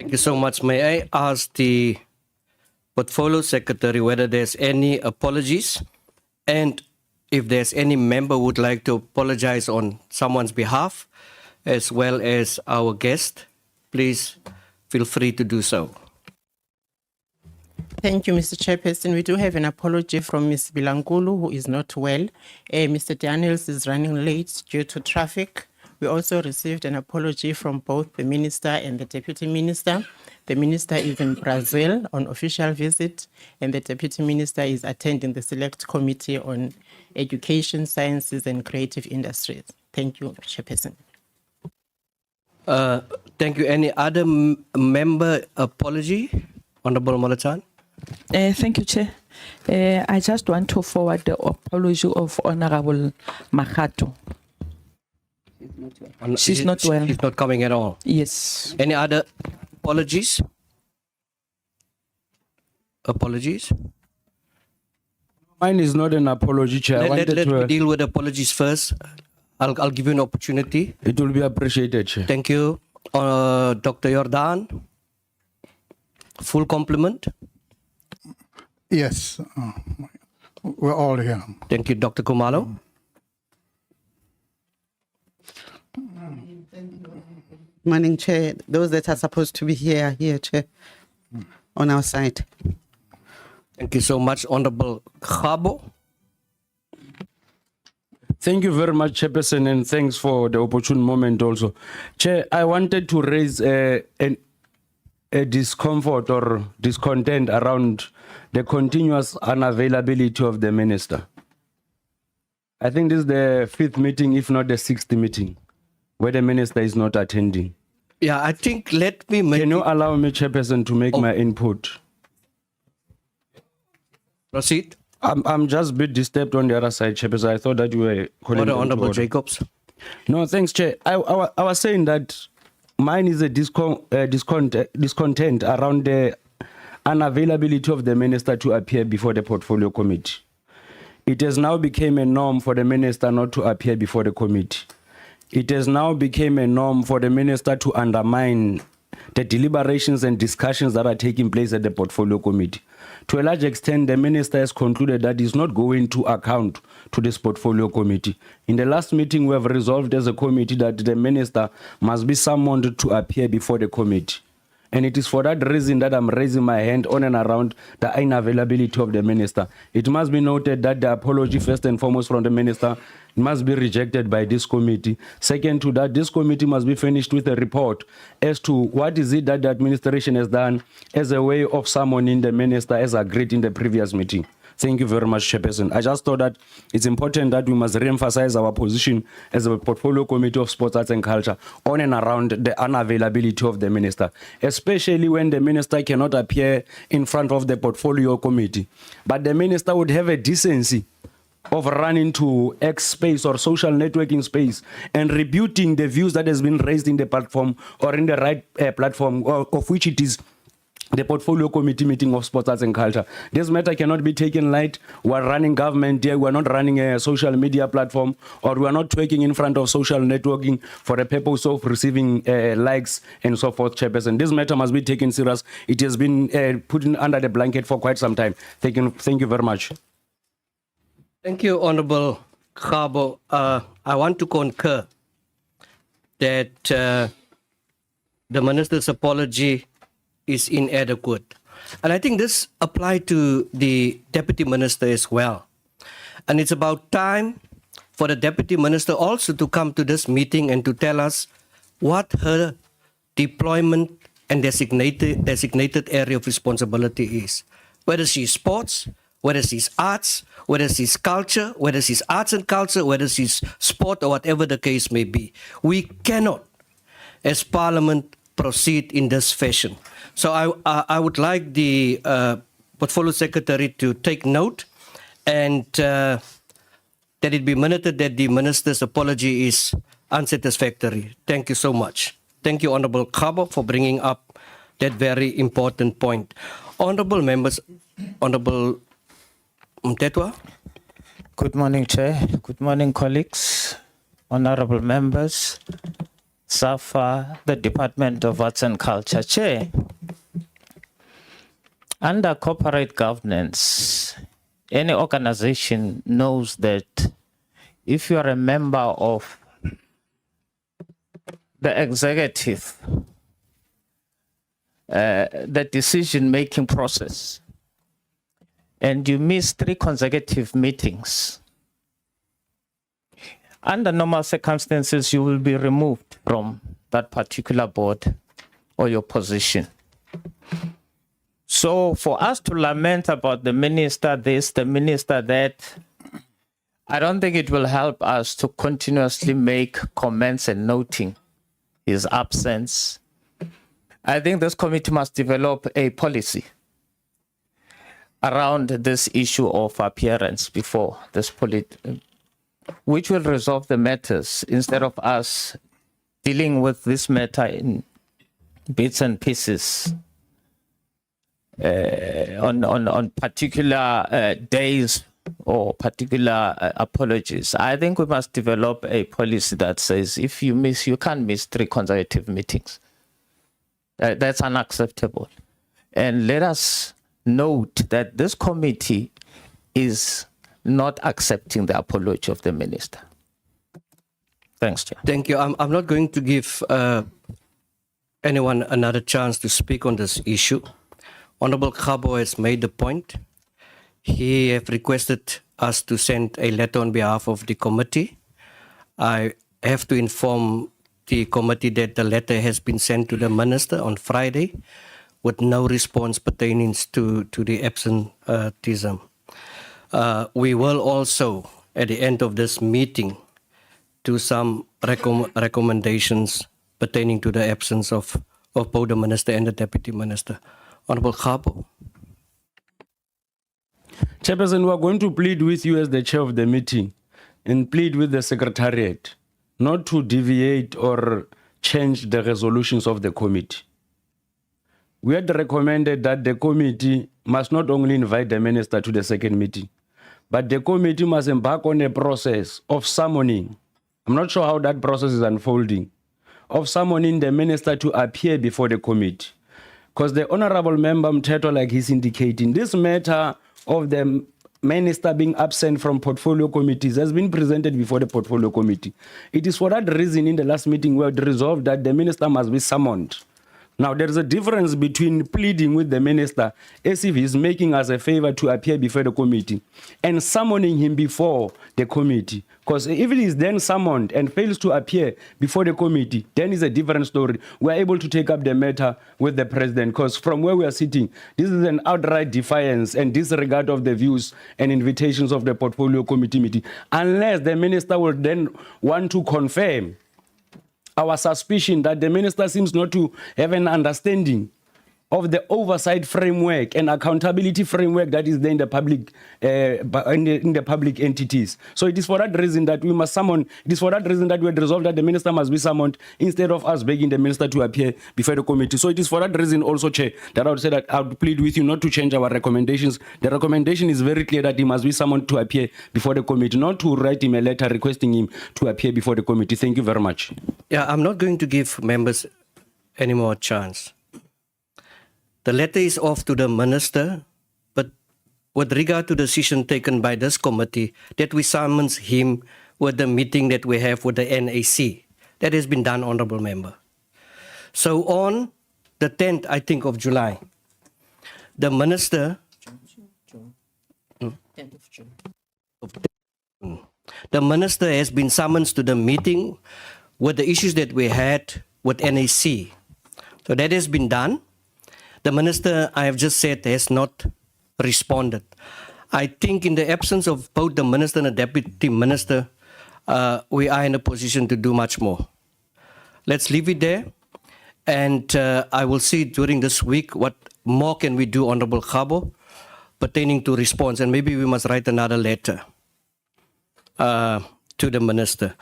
Thank you so much. May I ask the Portfolio Secretary whether there's any apologies, and if there's any member who would like to apologize on someone's behalf, as well as our guest, please feel free to do so. Thank you, Mr. Chairperson. We do have an apology from Ms. Bilankulu, who is not well. Mr. Daniels is running late due to traffic. We also received an apology from both the Minister and the Deputy Minister. The Minister is in Brazil on official visit, and the Deputy Minister is attending the Select Committee on Education, Sciences and Creative Industries. Thank you, Chairperson. Thank you. Any other member apology? Honorable Molatan? Thank you, Chair. I just want to forward the apology of Honorable Makato. She's not well. She's not coming at all. Yes. Any other apologies? Apologies? Mine is not an apology, Chair. Let me deal with apologies first. I'll give you an opportunity. It will be appreciated, Chair. Thank you. Dr. Jordan? Full compliment? Yes, we're all here. Thank you, Dr. Kumalo. Morning, Chair. Those that are supposed to be here are here, Chair, on our side. Thank you so much, Honorable Kgabo. Thank you very much, Chairperson, and thanks for the opportune moment also. Chair, I wanted to raise a discomfort or discontent around the continuous unavailability of the Minister. I think this is the 5th meeting, if not the 6th meeting, where the Minister is not attending. Yeah, I think let me make... Can you allow me, Chairperson, to make my input? Proceed. I'm just a bit disturbed on the other side, Chairperson. I thought that you were... Honorable Jacobs. No, thanks, Chair. I was saying that mine is a discontent around the unavailability of the Minister to appear before the Portfolio Committee. It has now become a norm for the Minister not to appear before the committee. It has now become a norm for the Minister to undermine the deliberations and discussions that are taking place at the Portfolio Committee. To a large extent, the Minister has concluded that he's not going to account to this Portfolio Committee. In the last meeting, we have resolved as a committee that the Minister must be summoned to appear before the committee. And it is for that reason that I'm raising my hand on and around the unavailability of the Minister. It must be noted that the apology, first and foremost, from the Minister must be rejected by this committee. Second to that, this committee must be finished with a report as to what is it that the administration has done as a way of summoning the Minister as agreed in the previous meeting. Thank you very much, Chairperson. I just thought that it's important that we must re-emphasize our position as a Portfolio Committee of Sports, Arts and Culture on and around the unavailability of the Minister, especially when the Minister cannot appear in front of the Portfolio Committee. But the Minister would have a decency of running to X space or social networking space and rebuting the views that has been raised in the platform or in the right platform of which it is the Portfolio Committee meeting of Sports, Arts and Culture. This matter cannot be taken light. We're running government here. We're not running a social media platform, or we're not twerking in front of social networking for the purpose of receiving likes and so forth, Chairperson. This matter must be taken serious. It has been put in under the blanket for quite some time. Thank you very much. Thank you, Honorable Kgabo. I want to concur that the Minister's apology is inadequate. And I think this applies to the Deputy Minister as well. And it's about time for the Deputy Minister also to come to this meeting and to tell us what her deployment and designated area of responsibility is. Whether she's sports, whether she's arts, whether she's culture, whether she's arts and culture, whether she's sport or whatever the case may be. We cannot, as Parliament, proceed in this fashion. So I would like the Portfolio Secretary to take note and that it be minuted that the Minister's apology is unsatisfactory. Thank you so much. Thank you, Honorable Kgabo, for bringing up that very important point. Honorable members, Honorable Mtetwa. Good morning, Chair. Good morning, colleagues, honorable members. SAFA, the Department of Arts and Culture. Chair, under corporate governance, any organization knows that if you are a member of the executive, the decision-making process, and you miss 3 consecutive meetings, under normal circumstances, you will be removed from that particular board or your position. So for us to lament about the minister this, the minister that, I don't think it will help us to continuously make comments and noting his absence. I think this committee must develop a policy around this issue of appearance before this which will resolve the matters instead of us dealing with this matter in bits and pieces on particular days or particular apologies. I think we must develop a policy that says if you miss, you can't miss 3 consecutive meetings. That's unacceptable. And let us note that this committee is not accepting the apology of the minister. Thanks, Chair. Thank you. I'm not going to give anyone another chance to speak on this issue. Honorable Kgabo has made the point. He have requested us to send a letter on behalf of the committee. I have to inform the committee that the letter has been sent to the minister on Friday with no response pertaining to the absenteeism. We will also, at the end of this meeting, do some recommendations pertaining to the absence of both the minister and the deputy minister. Honorable Kgabo. Chairperson, we are going to plead with you as the chair of the meeting and plead with the secretariat not to deviate or change the resolutions of the committee. We had recommended that the committee must not only invite the minister to the second meeting, but the committee must embark on a process of summoning. I'm not sure how that process is unfolding, of summoning the minister to appear before the committee. Because the honorable member Mteto, like he's indicating, this matter of the minister being absent from portfolio committees has been presented before the portfolio committee. It is for that reason in the last meeting we had resolved that the minister must be summoned. Now, there is a difference between pleading with the minister as if he's making us a favor to appear before the committee and summoning him before the committee. Because if he is then summoned and fails to appear before the committee, then it's a different story. We are able to take up the matter with the president because from where we are sitting, this is an outright defiance and disregard of the views and invitations of the portfolio committee meeting, unless the minister will then want to confirm our suspicion that the minister seems not to have an understanding of the oversight framework and accountability framework that is there in the public in the public entities. So it is for that reason that we must summon. It is for that reason that we had resolved that the minister must be summoned instead of us begging the minister to appear before the committee. So it is for that reason also, Chair, that I would say that I would plead with you not to change our recommendations. The recommendation is very clear that he must be summoned to appear before the committee, not to write him a letter requesting him to appear before the committee. Thank you very much. Yeah, I'm not going to give members any more chance. The letter is off to the minister, but with regard to the decision taken by this committee that we summons him with the meeting that we have with the NAC, that has been done, honorable member. So on the 10th, I think, of July, the minister, the minister has been summoned to the meeting with the issues that we had with NAC. So that has been done. The minister, I have just said, has not responded. I think in the absence of both the minister and the deputy minister, we are in a position to do much more. Let's leave it there. And I will see during this week what more can we do, Honorable Kgabo, pertaining to response. And maybe we must write another letter to the minister.